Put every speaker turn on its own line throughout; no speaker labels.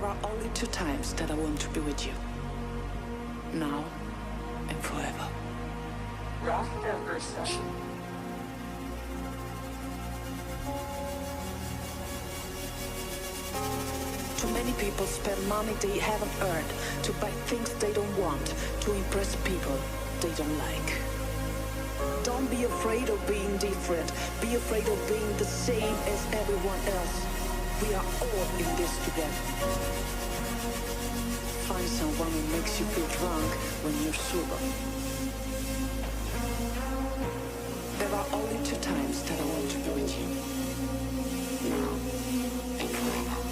There are only two times that I want to be with you. Now and forever.
Rough Ember Session.
Too many people spend money they haven't earned to buy things they don't want, to impress people they don't like. Don't be afraid of being different. Be afraid of being the same as everyone else. We are all in this together. Find someone who makes you feel drunk when you're sober. There are only two times that I want to be with you. Now and forever.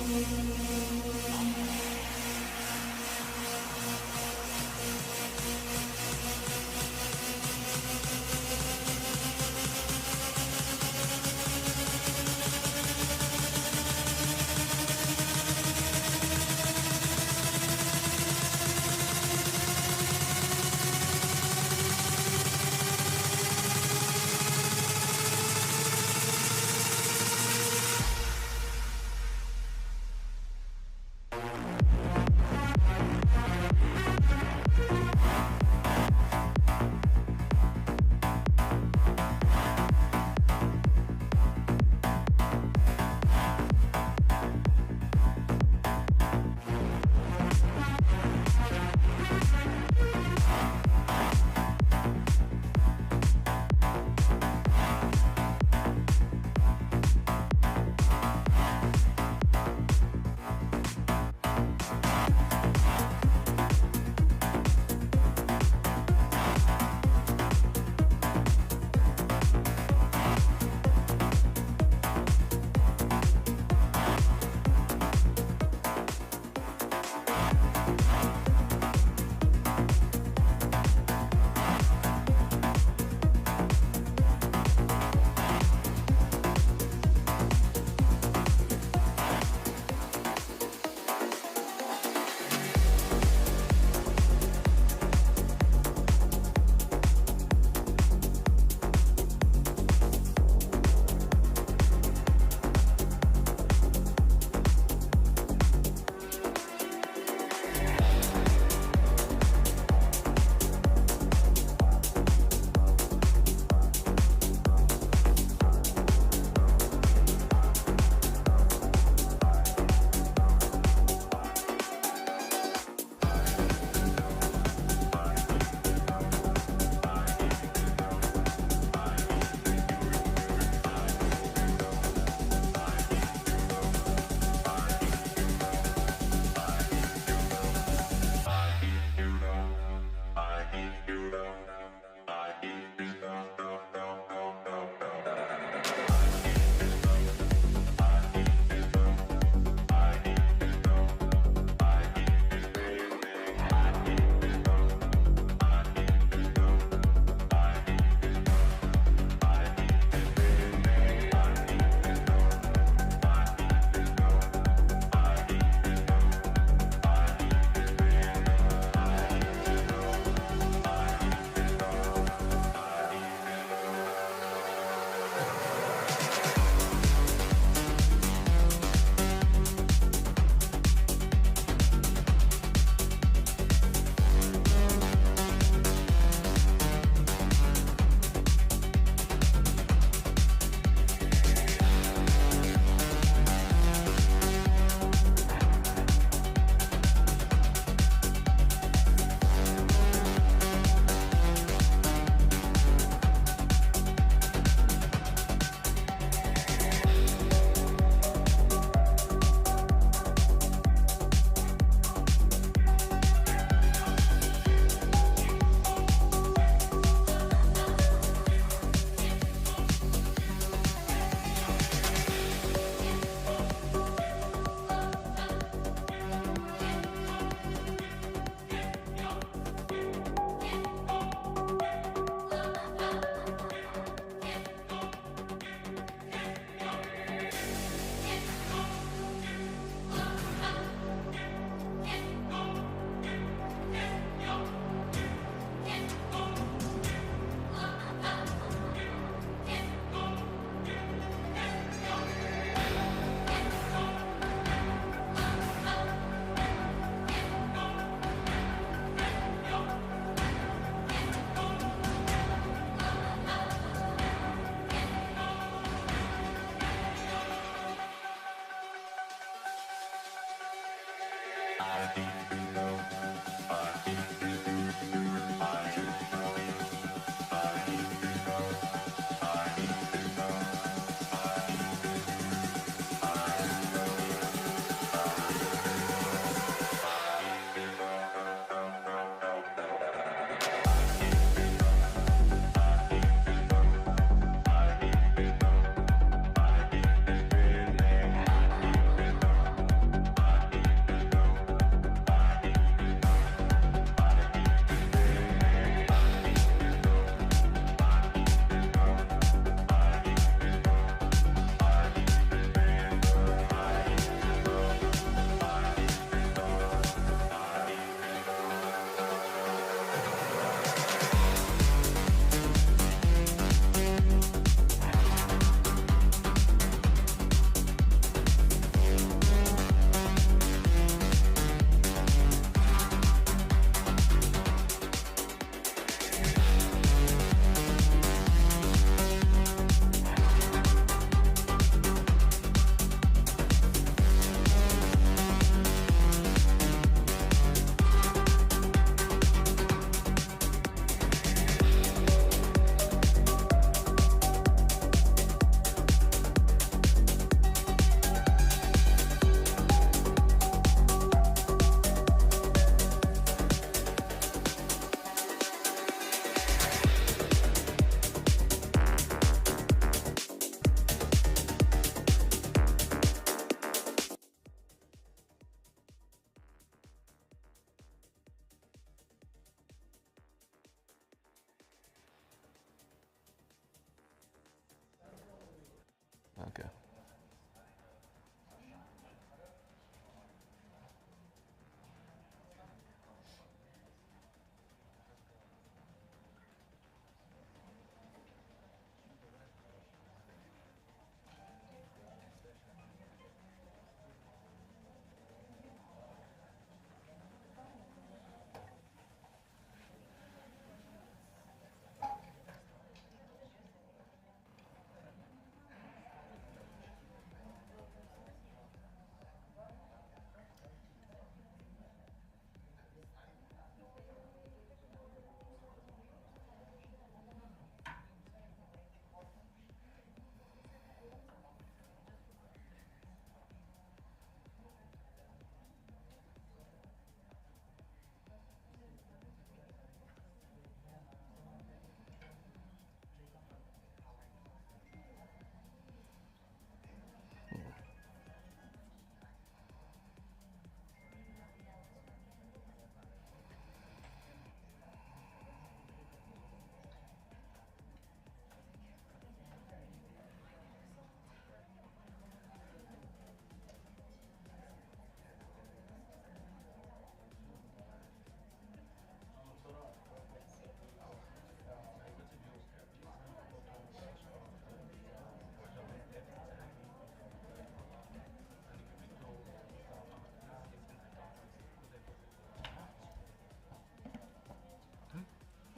Okay.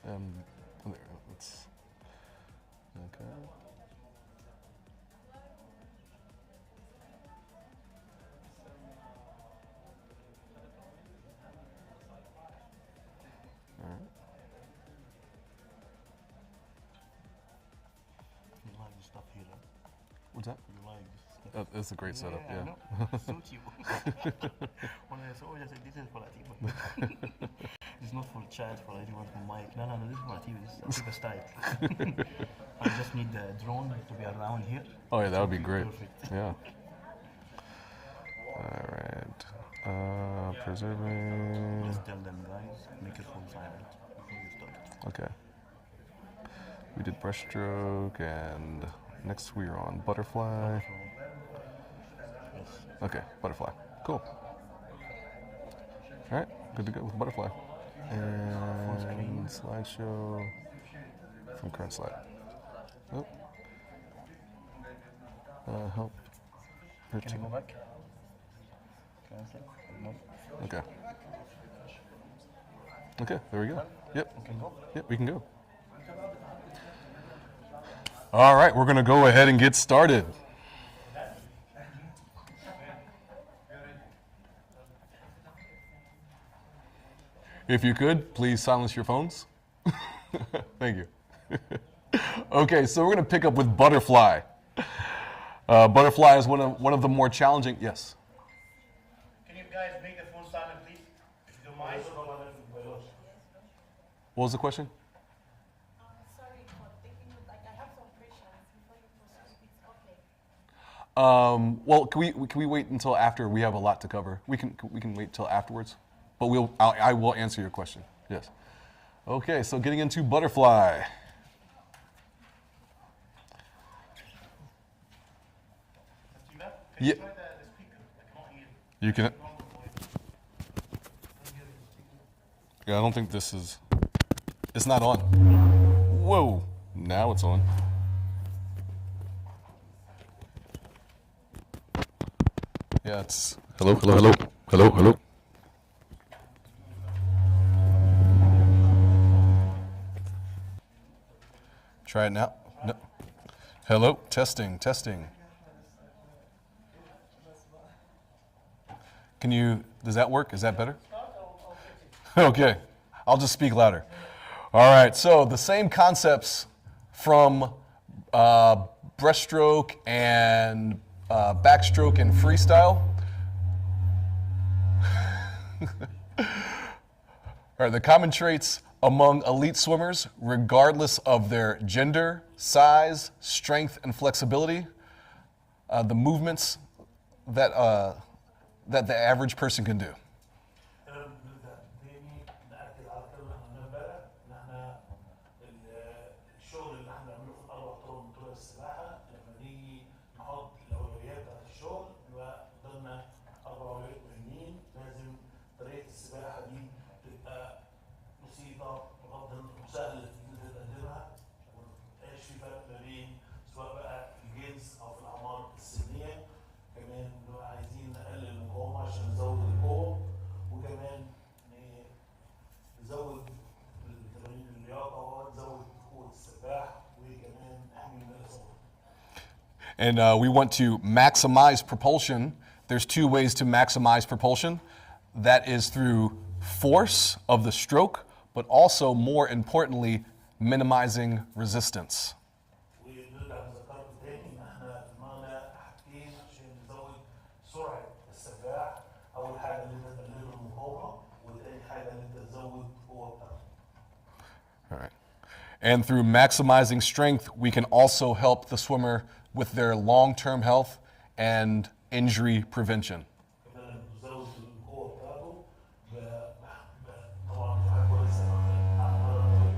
Um, there, let's, okay. All right.
You like the stuff here, huh?
What's that?
You like this stuff.
It's a great setup,
I
yeah.
know. Suits you. When I saw it, I said, this is for Atiba. It's not for chat, for anyone from mic. No, this is for Atiba. This is Atiba style. I just need the drone to be around here.
Oh yeah, that would be
It
great.
perfect.
Yeah. All right. Preserving.
Just tell them, guys, make it full silent before you start.
Okay. We did brushstroke, and next we are on butterfly.
Yes.
Okay, butterfly. Cool. All right, good to go with butterfly. And slideshow from current slide. Oh. Help.
Can you go back? Cancel. No.
Okay. Okay, there we go. Yep.
You can go.
Yep, we can go. All right, we're going to go ahead and get started. If you could, please silence your phones. Thank you. Okay, so we're going to pick up with butterfly. Butterfly is one of the more challenging. Yes.
Can you guys make the phone silent, please? If you don't mind.
What was the question?
Sorry for taking it. Like I have some questions before you proceed. It's okay.
Well, can we wait until after? We have a lot to cover. We can wait till afterwards, but I will answer your question. Yes. Okay, so getting into butterfly.
Can
Yeah.
you try the speaker? I can't hear.
You can. Yeah, I don't think this is. It's not on. Whoa! Now it's on. Yeah, it's. Hello, hello, hello, hello, hello. Try it now. No. Hello, testing, testing. Does that work? Is that better? Okay, I'll just speak louder. All right, so the same concepts from breaststroke and backstroke and freestyle. Are the common traits among elite swimmers, regardless of their gender, size, strength, and flexibility. The movements that the average person can do.
نأكد على كلمة احنا امبارح ان احنا الشغل اللي احنا بنعمله في الاربع طرق من طرق السباحه لما نيجي نحط
And we want to maximize propulsion. There's two ways to maximize propulsion. That is through force of the stroke, but also, more importantly, minimizing resistance.
ونرجع نذكركم تاني ان احنا دماغنا حاجتين عشان نزود سرعه السباح. اول حاجه ان انت تقلل المقاومه، وتاني حاجه ان انت تزود القوه بتاعته.
All right. And through maximizing strength, we can also help the swimmer with their long-term health and injury prevention.
كمان بنزود القوه بتاعته طبعا حاجه كويسه على المدى الطويل.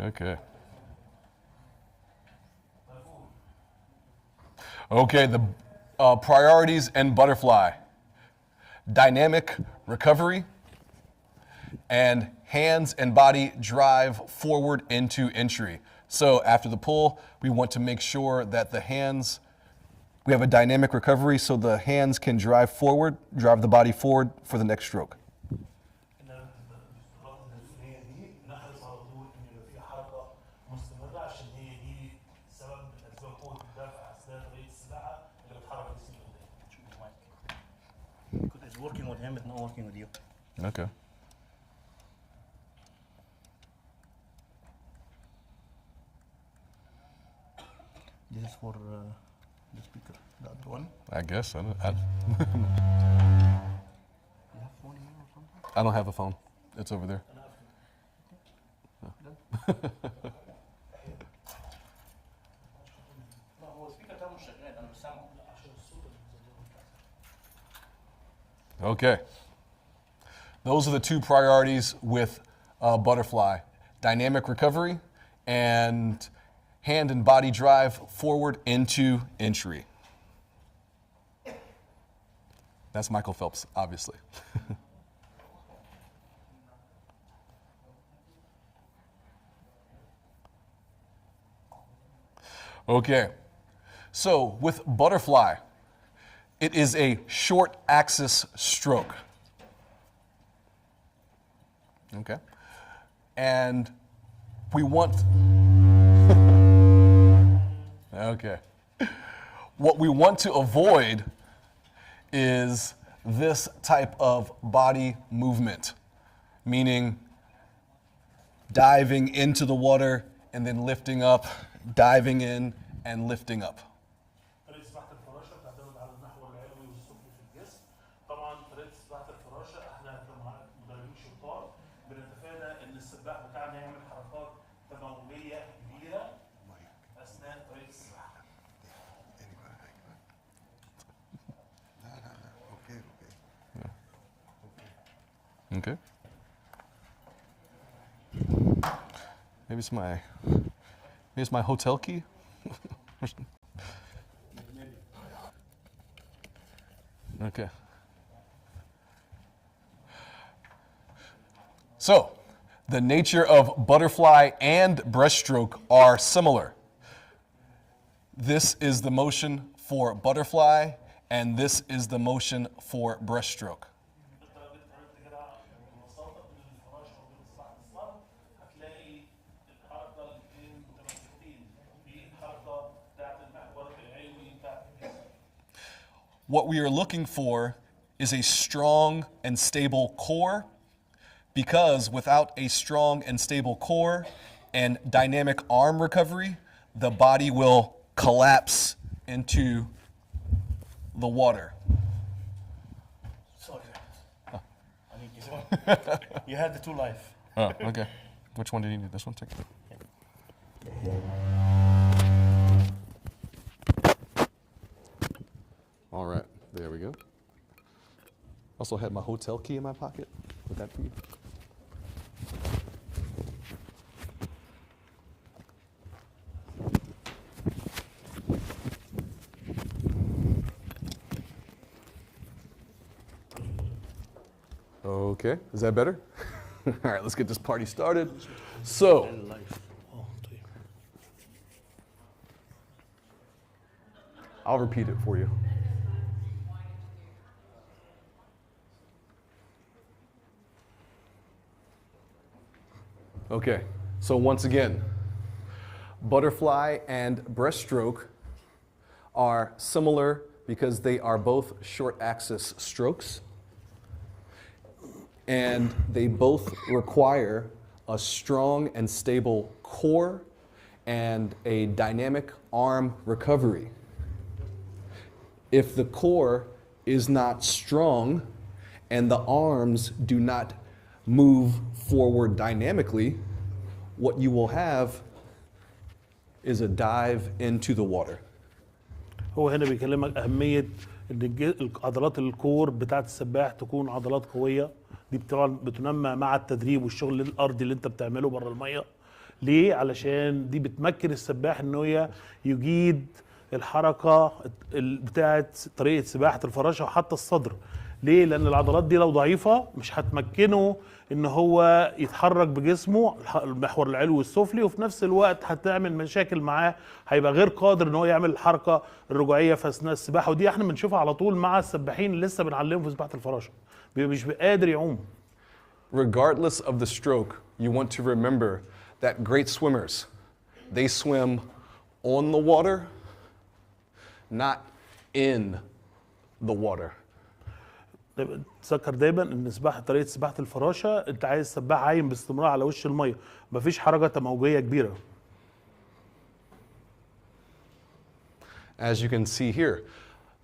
Okay. Okay, the priorities in butterfly. Dynamic recovery and hands and body drive forward into entry. So after the pull, we want to make sure that the hands, we have a dynamic recovery so the hands can drive forward, drive the body forward for the next stroke.
ان الرابطه الداخليه دي نحرص على طول ان يبقى في حركه مستمره، عشان هي دي سبب من اسباب قوه الدفع اثناء طريقه السباحه اللي بتحرك الجسم لقدام.
It's working with him, it's not working with you.
Okay.
This is for the speaker. The other one.
I guess.
You have phone here or something?
I don't have a phone. It's over there.
لا هو السبيكر ده مش شغال، انا مش سامعه عشان الصوت اللي
Okay. Those are the two priorities with butterfly. Dynamic recovery and hand and body drive forward into entry. That's Michael Phelps, obviously. Okay. So with butterfly, it is a short axis stroke. Okay. And we want, okay. What we want to avoid is this type of body movement, meaning diving into the water and then lifting up, diving in and lifting up.
طريقه سباحه الفراشه بتعتمد على المحور العلوي والسفلي في الجسم. طبعا طريقه سباحه الفراشه احنا كمدربين شطار بنتفادى ان السباح بتاعنا يعمل حركات تمويه كبيره اثناء طريقه السباحه.
Okay. Maybe it's my hotel key. Okay. So, the nature of butterfly and breaststroke are similar. This is the motion for butterfly, and this is the motion for breaststroke. What we are looking for is a strong and stable core, because without a strong and stable core and dynamic arm recovery, the body will collapse into the water.
Sorry. I need you. You had the two life.
Oh, okay. Which one do you need? This one? Take it. All right, there we go. Also had my hotel key in my pocket. Would that be? Okay, is that better? All right, let's get this party started. So, I'll repeat it for you. Okay, so once again, Butterfly and breaststroke are similar because they are both short axis strokes, and they both require a strong and stable core and a dynamic arm recovery. If the core is not strong and the arms do not move forward dynamically, what you will have is a dive into the water.
هو هنا بيكلمك أهمية إن عضلات الكور بتاعت السباح تكون عضلات قوية. دي طبعا بتنمى مع التدريب والشغل الأرضي اللي أنت بتعمله بره المية. ليه؟ علشان دي بتمكن السباح إنه يجيد الحركة بتاعت طريقة سباحة الفراشة وحتى الصدر. ليه؟ لأن العضلات دي لو ضعيفة مش هتمكنه إن هو يتحرك بجسمه المحور العلوي والسفلي، وفي نفس الوقت هتعمل مشاكل معاه، هيبقى غير قادر إن هو يعمل الحركة الرجوعية في أثناء السباحة. ودي احنا بنشوفها على طول مع السباحين اللي لسه بنعلمهم في سباحة الفراشة، مش قادر يعوم.
Regardless of the stroke, you want to remember that great swimmers, they swim on the water, not in the water.
تذكر دايما ان طريقه سباحه الفراشه انت عايز سباح عايم باستمرار على وش الميه، مفيش حركه موجيه كبيره.
As you can see here,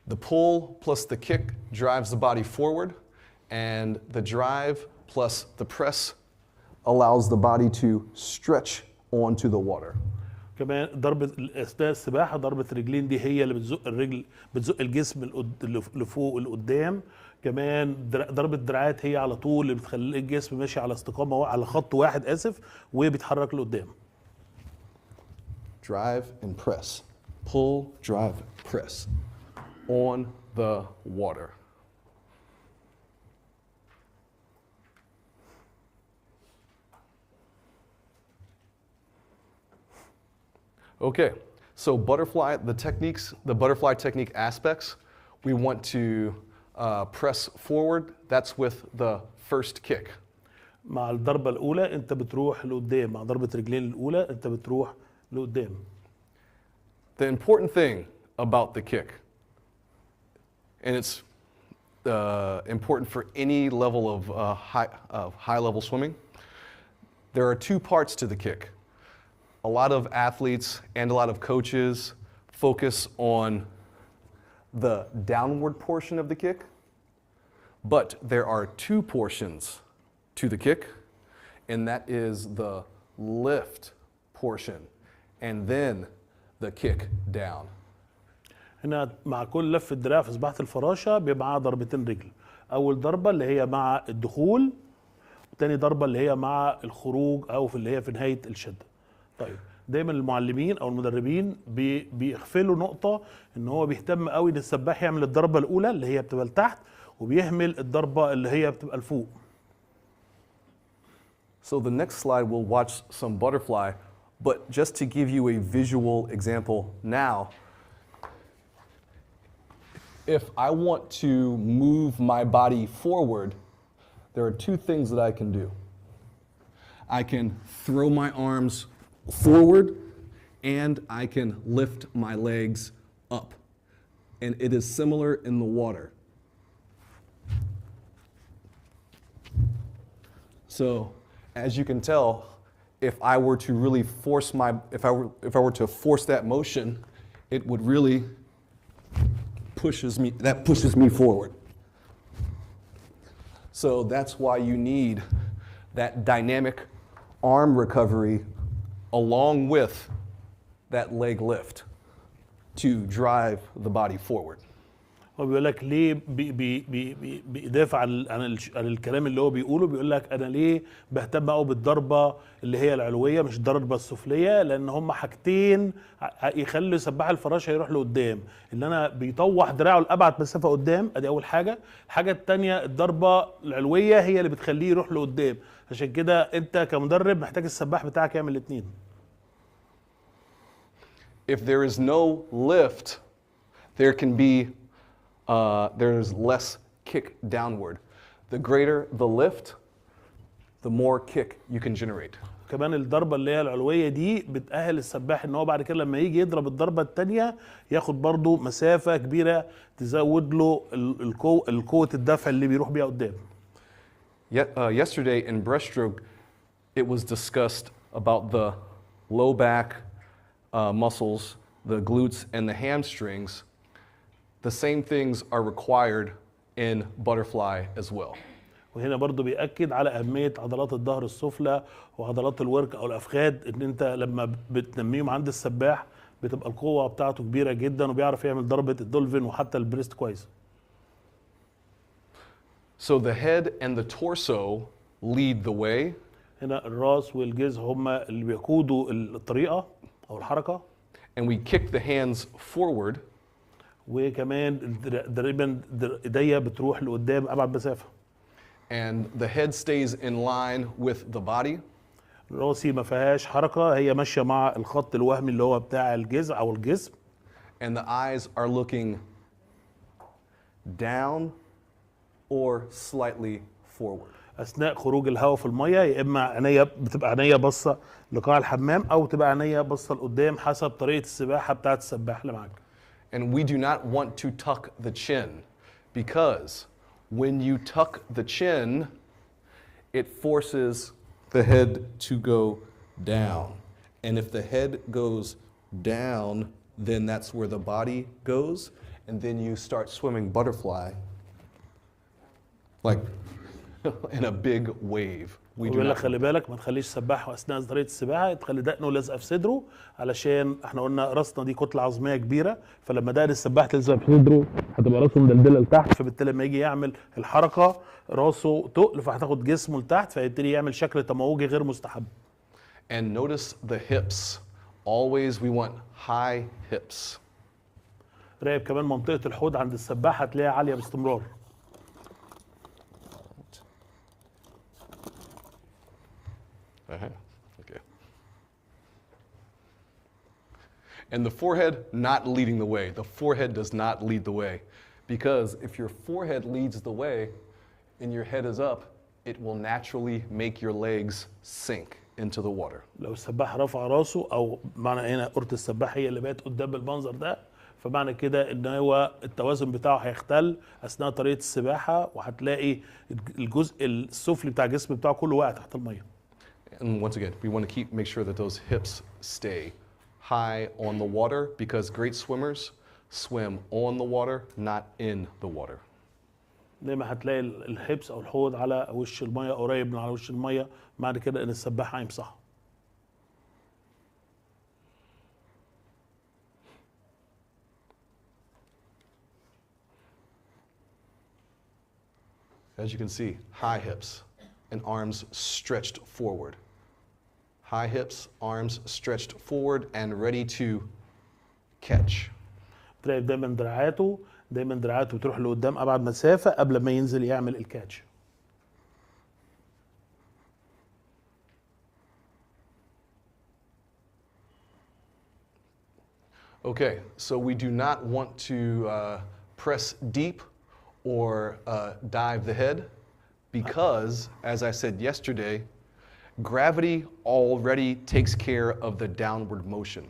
the pull plus the kick drives the body forward, and the drive plus the press allows the body to stretch onto the water.
كمان ضربه اثناء السباحه ضربه الرجلين دي هي اللي بتزق الجسم لفوق لقدام. كمان ضربه الدراعات هي على طول اللي بتخلي الجسم ماشي على استقامه على خط واحد وبيتحرك لقدام.
Drive and press. Pull, drive, press on the water. Okay, so the butterfly technique aspects, we want to press forward. That's with the first kick.
مع الضربة الأولى أنت بتروح لقدام، مع ضربة رجلين الأولى أنت بتروح لقدام.
The important thing about the kick, and it's important for any level of high level swimming, there are two parts to the kick. A lot of athletes and a lot of coaches focus on the downward portion of the kick, but there are two portions to the kick, and that is the lift portion and then the kick down.
هنا مع كل لفة دراع في سباحة الفراشة بيبقى معاها ضربتين رجل. أول ضربة اللي هي مع الدخول، وتاني ضربة اللي هي مع الخروج أو اللي هي في نهاية الشدة. طيب دايما المعلمين او المدربين بيغفلوا نقطه ان هو بيهتم قوي ان السباح يعمل الضربه الاولى اللي هي بتبقى لتحت، وبيهمل الضربه اللي هي بتبقى لفوق.
So the next slide we'll watch some butterfly, but just to give you a visual example now, if I want to move my body forward, there are two things that I can do. I can throw my arms forward, and I can lift my legs up. And it is similar in the water. So, as you can tell, if I were to really force if I were to force that motion, it would really pushes me forward. So that's why you need that dynamic arm recovery along with that leg lift to drive the body forward.
هو بيقول لك ليه بيدافع عن الكلام اللي هو بيقوله. بيقول لك انا ليه بهتم قوي بالضربه اللي هي العلويه مش الضربه السفليه، لان هم حاجتين يخلي سباح الفراشه يروح لقدام. اللي انا بيطوح دراعه لابعد مسافه قدام، ادي اول حاجه. الحاجه الثانيه الضربه العلويه هي اللي بتخليه يروح لقدام. عشان كده انت كمدرب محتاج السباح بتاعك يعمل الاثنين.
If there is no lift, there's less kick downward. The greater the lift, the more kick you can generate.
وكمان الضربه اللي هي العلويه دي بتأهل السباح ان هو بعد كده لما يجي يضرب الضربه الثانيه ياخد برضو مسافه كبيره تزود له القوه الدفع اللي بيروح بيها قدام.
Yesterday in breaststroke, it was discussed about the low back muscles, the glutes, and the hamstrings. The same things are required in butterfly as well.
وهنا برضو بيأكد على أهمية عضلات الظهر السفلى وعضلات الورك أو الأفخاذ، إن أنت لما بتنميهم عند السباح بتبقى القوة بتاعته كبيرة جدا وبيعرف يعمل ضربة الدولفين وحتى البريست كويس.
So the head and the torso lead the way.
هنا الراس والجذع هما اللي بيقودوا الطريقة أو الحركة.
And we kick the hands forward.
وكمان تقريبا ايديا بتروح لقدام أبعد مسافة.
And the head stays in line with the body.
راسي ما فيهاش حركة، هي ماشية مع الخط الوهمي اللي هو بتاع الجذع أو الجسم.
And the eyes are looking down or slightly forward.
اثناء خروج الهواء في الميه يا اما عينيا بتبقى عينيا باصه لقاع الحمام او تبقى عينيا باصه لقدام حسب طريقه السباحه بتاعت السباح اللي معاك.
And we do not want to tuck the chin because when you tuck the chin, it forces the head to go down. And if the head goes down, then that's where the body goes. And then you start swimming butterfly like in a big wave. We do
بيقول لك
not.
خلي بالك ما تخليش سباح اثناء طريقه السباحه تخلي دقنه لازقه في صدره، علشان احنا قلنا راسنا دي كتله عظميه كبيره، فلما دقن السباح تلزق في صدره هتبقى راسه مدلدله لتحت، فبالتالي لما يجي يعمل الحركه راسه تقل فهتاخد جسمه لتحت فيبتدي يعمل شكل تموجي غير مستحب.
And notice the hips. Always we want high hips.
راقب كمان منطقه الحوض عند السباح هتلاقيها عاليه باستمرار.
Okay. And the forehead not leading the way. The forehead does not lead the way. Because if your forehead leads the way and your head is up, it will naturally make your legs sink into the water.
لو السباح رفع راسه او معنى هنا قرة السباح هي اللي بقت قدام بالمنظر ده، فمعنى كده ان هو التوازن بتاعه هيختل اثناء طريقه السباحه وهتلاقي الجزء السفلي بتاع الجسم بتاعه كله واقع تحت الميه.
And once again, we want to make sure that those hips stay high on the water because great swimmers swim on the water, not in the water.
دايما هتلاقي الحبس او الحوض على وش الميه قريب من على وش الميه، معنى كده ان السباح هيمسحه.
As you can see, high hips and arms stretched forward. High hips, arms stretched forward and ready to catch.
تلاقي دايما دراعاته بتروح لقدام ابعد مسافه قبل ما ينزل يعمل الكاتش.
Okay, so we do not want to press deep or dive the head because, as I said yesterday, gravity already takes care of the downward motion.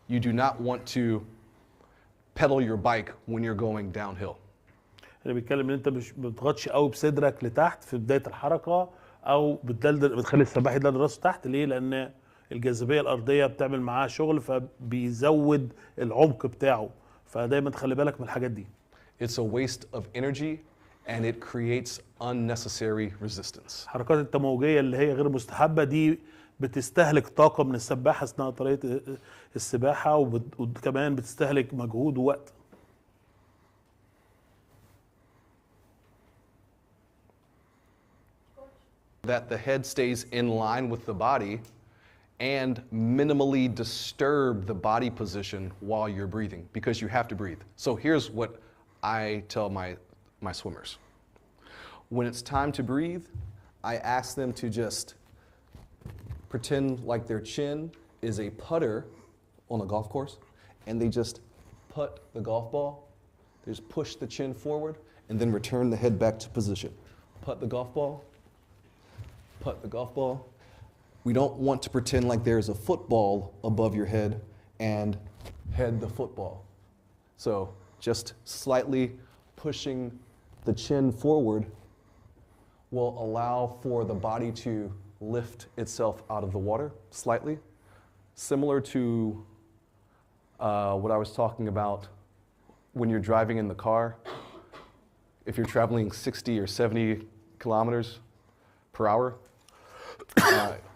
You do not want to pedal your bike when you're going downhill.
اللي بيتكلم ان انت مش بتضغطش قوي بصدرك لتحت في بدايه الحركه او بتخلي السباح يدلدل راسه تحت. ليه؟ لان الجاذبيه الارضيه بتعمل معاه شغل فبيزود العمق بتاعه، فدايما تخلي بالك من الحاجات دي.
It's a waste of energy and it creates unnecessary resistance.
الحركات التموجيه اللي هي غير مستحبه دي بتستهلك طاقه من السباح اثناء طريقه السباحه وكمان بتستهلك مجهود ووقت.
That the head stays in line with the body and minimally disturb the body position while you're breathing because you have to breathe. So here's what I tell my swimmers. When it's time to breathe, I ask them to just pretend like their chin is a putter on a golf course, and they just putt the golf ball. They just push the chin forward and then return the head back to position. Putt the golf ball, putt the golf ball, We don't want to pretend like there's a football above your head and head the football. So just slightly pushing the chin forward will allow for the body to lift itself out of the water slightly, similar to what I was talking about when you're driving in the car. If you're traveling 60 or 70 kilometers per hour,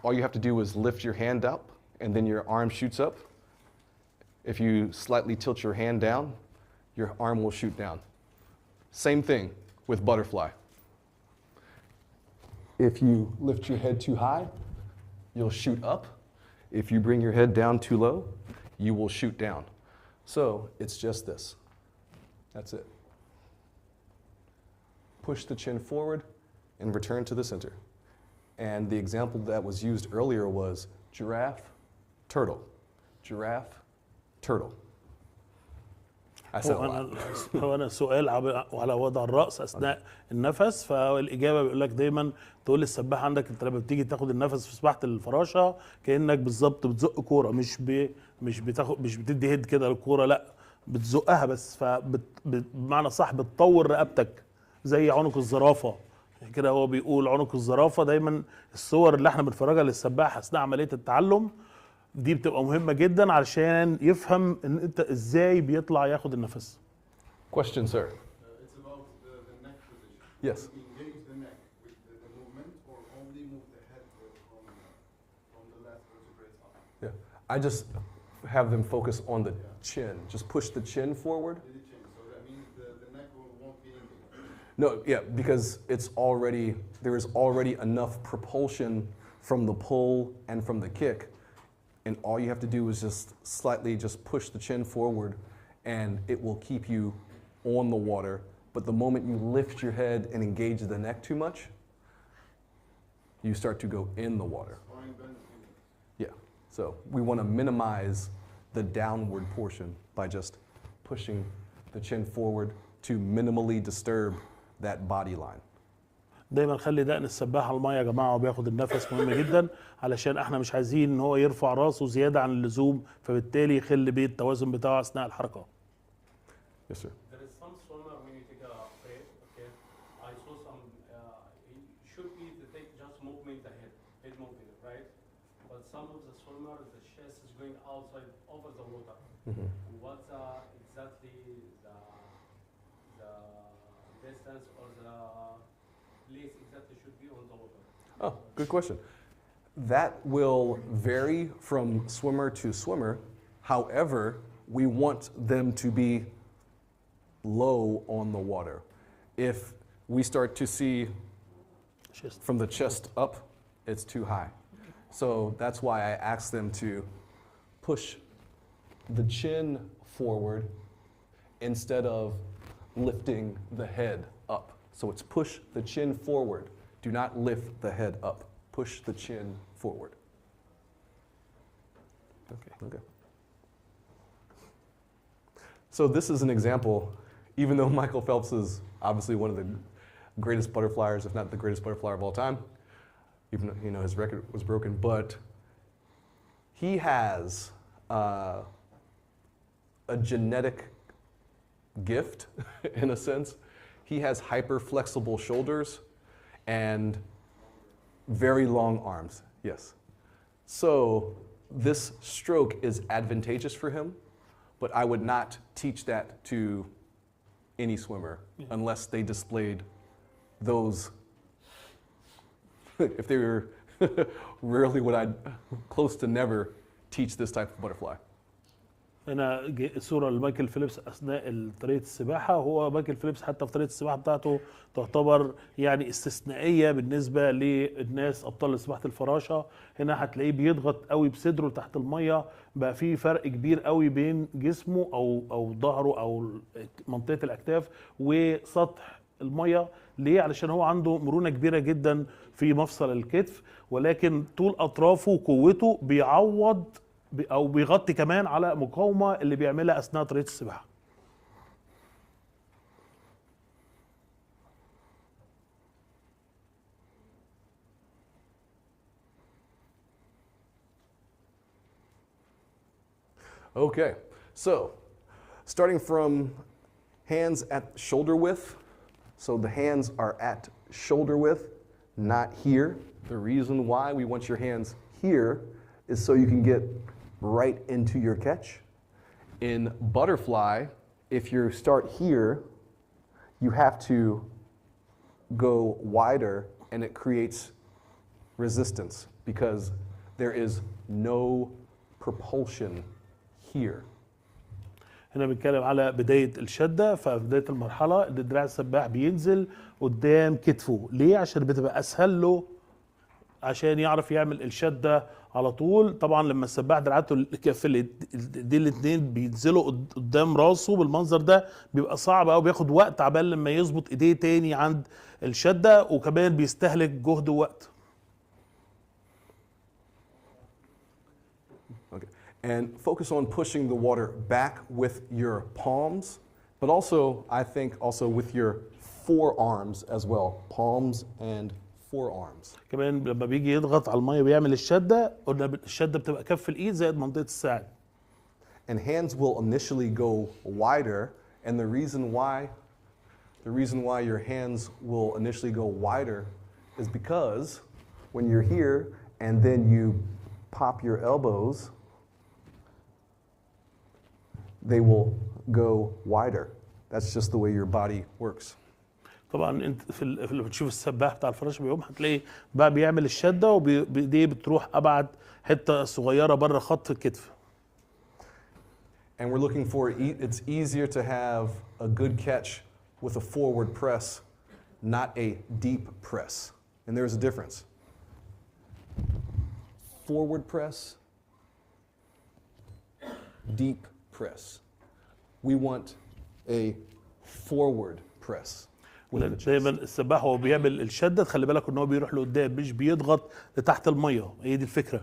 all you have to do is lift your hand up and then your arm shoots up. If you slightly tilt your hand down, your arm will shoot down. Same thing with butterfly. If you lift your head too high, you'll shoot up. If you bring your head down too low, you will shoot down. So it's just this. That's it. Push the chin forward and return to the center. And the example that was used earlier was giraffe, turtle. Giraffe, turtle. I said a lot.
هو انا السؤال على وضع الراس اثناء النفس، فالاجابه بيقول لك دايما تقول للسباح عندك انت لما بتيجي تاخد النفس في سباحه الفراشه كانك بالظبط بتزق كوره، مش بتدي هيد كده للكوره، لا بتزقها بس، فبمعنى صح بتطور رقبتك زي عنق الزرافه كده. هو بيقول عنق الزرافه. دايما الصور اللي احنا بنتفرجها للسباح اثناء عمليه التعلم دي بتبقى مهمه جدا علشان يفهم ان انت ازاي بيطلع ياخد النفس.
Question, sir.
It's about the neck position.
Yes.
Do you engage the neck with the movement or only move the head from the left vertebrae up?
Yeah. I just have them focus on the chin. Just push the chin forward.
Did it change? So that means the neck won't be engaged.
No, yeah, because there is already enough propulsion from the pull and from the kick. And all you have to do is just slightly just push the chin forward and it will keep you on the water. But the moment you lift your head and engage the neck too much, you start to go in the water. Yeah, so we want to minimize the downward portion by just pushing the chin forward to minimally disturb that body line.
دايما خلي دقن السباح على الميه يا جماعه وبياخد النفس، مهم جدا علشان احنا مش عايزين ان هو يرفع راسه زياده عن اللزوم، فبالتالي يخل بيه التوازن بتاعه اثناء الحركه.
Yes, sir.
There is some swimmer when you take a break, okay? I saw some, it should be to take just movement the head movement, right? But some of the swimmers, the chest is going outside over the water.
Mm-hmm.
What's exactly the distance or the place exactly should be on the water?
Oh, good question. That will vary from swimmer to swimmer. However, we want them to be low on the water. If we start to see from the chest up, it's too high. So that's why I ask them to push the chin forward instead of lifting the head up. So it's push the chin forward. Do not lift the head up. Push the chin forward. Okay. So this is an example, even though Michael Phelps is obviously one of the greatest butterflyers, if not the greatest butterflyer of all time, even though his record was broken, but he has a genetic gift, in a sense. He has hyper-flexible shoulders and very long arms, yes. So this stroke is advantageous for him, but I would not teach that to any swimmer unless they displayed those. If they were, rarely would I, close to never teach this type of butterfly.
هنا صورة لمايكل فيليبس أثناء طريقة السباحة. هو مايكل فيليبس حتى في طريقة السباحة بتاعته تعتبر يعني استثنائية بالنسبة للناس أبطال سباحة الفراشة. هنا هتلاقيه بيضغط قوي بصدره تحت المية، بقى في فرق كبير قوي بين جسمه أو ظهره أو منطقة الأكتاف وسطح المية. ليه؟ علشان هو عنده مرونة كبيرة جدا في مفصل الكتف، ولكن طول أطرافه وقوته بيعوض او بيغطي كمان على مقاومه اللي بيعملها اثناء طريقه السباحه.
Okay, so starting from hands at shoulder width. So the hands are at shoulder width, not here. The reason why we want your hands here is so you can get right into your catch. In butterfly, if you start here, you have to go wider, and it creates resistance because there is no propulsion here.
هنا بنتكلم على بداية الشدة، ففي بداية المرحلة اللي دراع السباح بينزل قدام كتفه. ليه؟ عشان بتبقى أسهل له عشان يعرف يعمل الشدة على طول. طبعا لما السباح دراعاته الكف دي الاتنين بينزلوا قدام راسه بالمنظر ده بيبقى صعب أوي، بياخد وقت عبال لما يظبط ايديه تاني عند الشدة، وكمان بيستهلك جهد ووقت.
Okay. And focus on pushing the water back with your palms, but also, I think, also with your forearms as well. Palms and forearms.
كمان لما بيجي يضغط على المية بيعمل الشدة، قلنا الشدة بتبقى كف الإيد زائد منطقة الساعد.
And hands will initially go wider, and the reason why your hands will initially go wider is because when you're here and then you pop your elbows, they will go wider. That's just the way your body works.
طبعا انت لما بتشوف السباح بتاع الفراشه بيقوم هتلاقي بقى بيعمل الشده وبايديه بتروح ابعد حته صغيره بره خط الكتف.
And we're looking for it's easier to have a good catch with a forward press, not a deep press. And there's a difference. Forward press, deep press. We want a forward press.
دايما السباح وهو بيعمل الشده تخلي بالك ان هو بيروح لقدام مش بيضغط لتحت الميه، هي دي الفكره.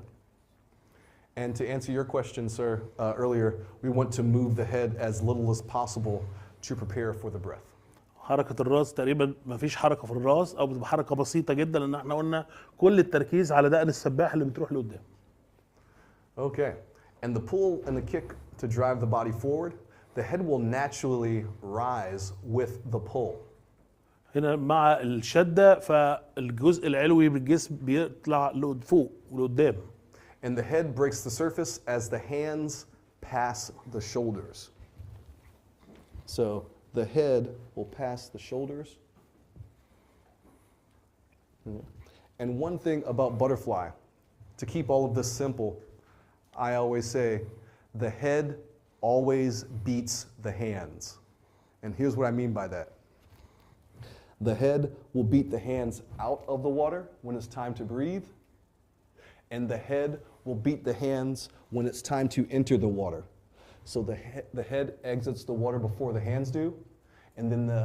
And to answer your question, sir, earlier, we want to move the head as little as possible to prepare for the breath.
حركه الراس تقريبا ما فيش حركه في الراس او بتبقى حركه بسيطه جدا، لان احنا قلنا كل التركيز على دقن السباح اللي بتروح لقدام.
Okay. And the pull and the kick to drive the body forward, the head will naturally rise with the pull.
هنا مع الشده فالجزء العلوي بالجسم بيطلع لفوق ولقدام.
And the head breaks the surface as the hands pass the shoulders. So the head will pass the shoulders. And one thing about butterfly, to keep all of this simple, I always say the head always beats the hands. And here's what I mean by that. The head will beat the hands out of the water when it's time to breathe, and the head will beat the hands when it's time to enter the water. So the head exits the water before the hands do, and then the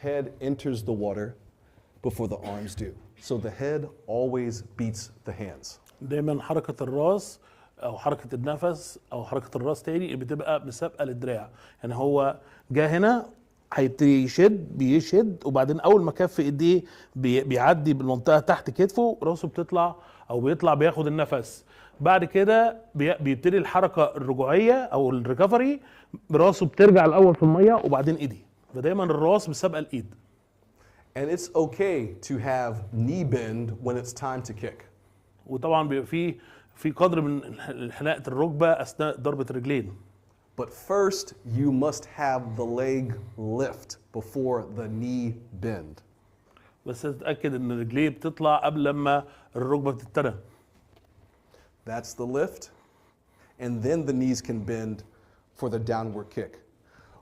head enters the water before the arms do. So the head always beats the hands.
دايما حركه الراس او حركه النفس او حركه الراس تاني بتبقى مسابقه للدراع. يعني هو جه هنا هيبتدي بيشد وبعدين اول ما كف ايديه بيعدي بالمنطقه تحت كتفه راسه بتطلع او بيطلع بياخد النفس. بعد كده بيبتدي الحركه الرجوعيه او الريكفري، راسه بترجع الاول في الميه وبعدين ايديه. فدايما الراس مسابقه الايد.
And it's okay to have knee bend when it's time to kick.
وطبعا بيبقى في قدر من حناقه الركبه اثناء ضربه الرجلين.
But first, you must have the leg lift before the knee bend.
بس تتاكد ان الرجليه بتطلع قبل لما الركبه بتتنى.
That's the lift, and then the knees can bend for the downward kick.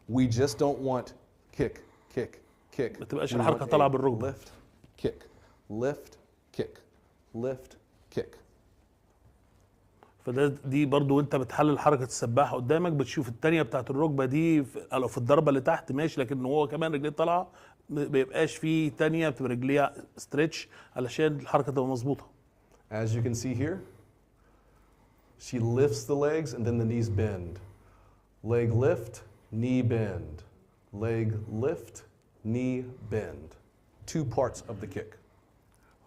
We just don't want kick, kick, kick.
ما تبقاش
We
الحركه
want
طالعه
a
بالركبه.
lift, kick, lift, kick, lift, kick.
دي برضو وانت بتحلل حركه السباحه قدامك بتشوف الثانيه بتاعت الركبه دي في الضربه اللي تحت ماشي، لكن هو كمان رجليه طالعه ما بيبقاش فيه ثانيه بتبقى رجليها ستريتش علشان الحركه تبقى مظبوطه.
As you can see here, she lifts the legs and then the knees bend. Leg lift, knee bend. Leg lift, knee bend. Two parts of the kick.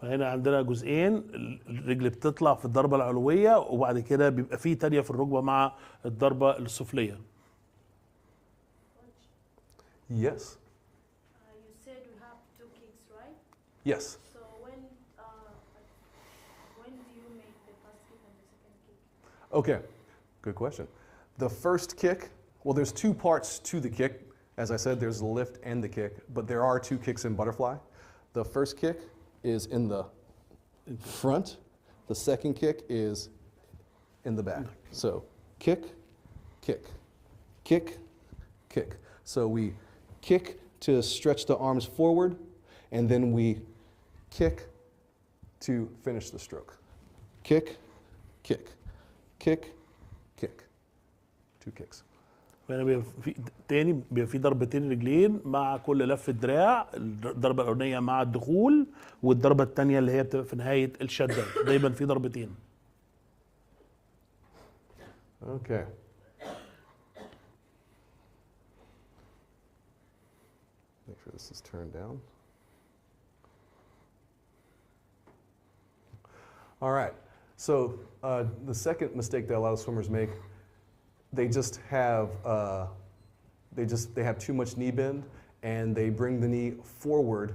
فهنا عندنا جزئين، الرجل بتطلع في الضربة العلوية وبعد كده بيبقى فيه تانية في الركبة مع الضربة السفلية.
Yes.
You said we have 2 kicks, right?
Yes.
So when do you make the first kick and the second kick?
Okay. Good question. The first kick, well, there's 2 parts to the kick. As I said, there's the lift and the kick, but there are 2 kicks in butterfly. The first kick is in the front. The second kick is in the back. So kick, kick, kick, kick. So we kick to stretch the arms forward, and then we kick to finish the stroke. Kick, kick, kick, kick. 2 kicks.
فهنا بيبقى في تاني بيبقى في ضربتين رجلين مع كل لفة دراع، الضربة الأولانية مع الدخول والضربة التانية اللي هي بتبقى في نهاية الشدة، دايما في ضربتين.
Okay. Make sure this is turned down. All right. So the second mistake that a lot of swimmers make, they just have they have too much knee bend, and they bring the knee forward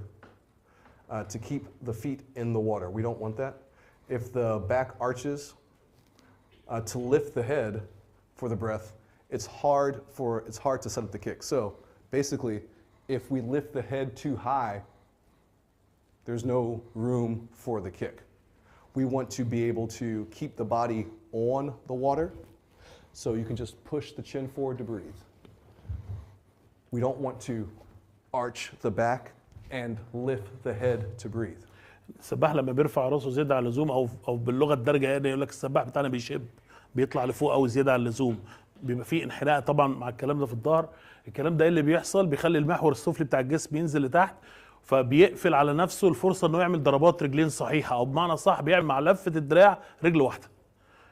to keep the feet in the water. We don't want that. If the back arches to lift the head for the breath, it's hard to set up the kick. So basically, if we lift the head too high, there's no room for the kick. We want to be able to keep the body on the water, so you can just push the chin forward to breathe. We don't want to arch the back and lift the head to breathe.
السباح لما بيرفع راسه زيادة عن اللزوم او باللغة الدارجة يعني يقول لك السباح بتاعنا بيشب، بيطلع لفوق قوي زيادة عن اللزوم، بيبقى فيه انحناء طبعا مع الكلام ده في الظهر. الكلام ده اللي بيحصل بيخلي المحور السفلي بتاع الجسم ينزل لتحت، فبيقفل على نفسه الفرصة انه يعمل ضربات رجلين صحيحة، او بمعنى صح بيعمل مع لفة الدراع رجل واحدة.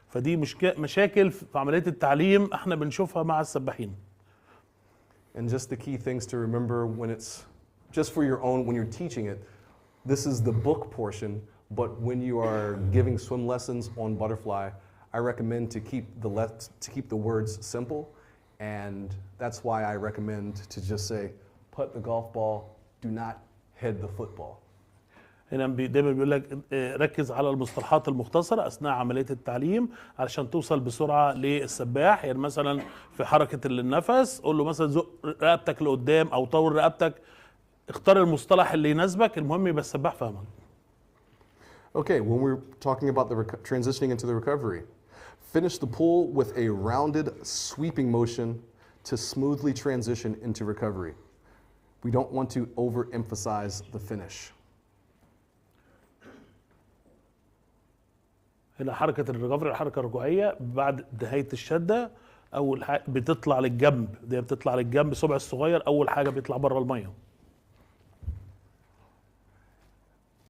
فدي مشاكل في عملية التعليم احنا بنشوفها مع السباحين.
And just the key things to remember when it's just for your own, when you're teaching it, this is the book portion, but when you are giving swim lessons on butterfly, I recommend to keep the words simple, and that's why I recommend to just say, putt the golf ball, do not head the football.
هنا دايما بيقول لك ركز على المصطلحات المختصره اثناء عمليه التعليم علشان توصل بسرعه للسباح. يعني مثلا في حركه النفس قول له مثلا زق رقبتك لقدام او طور رقبتك، اختار المصطلح اللي يناسبك، المهم يبقى السباح فاهمك.
Okay, when we're talking about the transitioning into the recovery, finish the pull with a rounded sweeping motion to smoothly transition into recovery. We don't want to overemphasize the finish.
هنا حركة الريكفري الحركة الرجوعية بعد نهاية الشدة، أول حاجة بتطلع للجنب، دي بتطلع للجنب صبع الصغير أول حاجة بيطلع بره المية.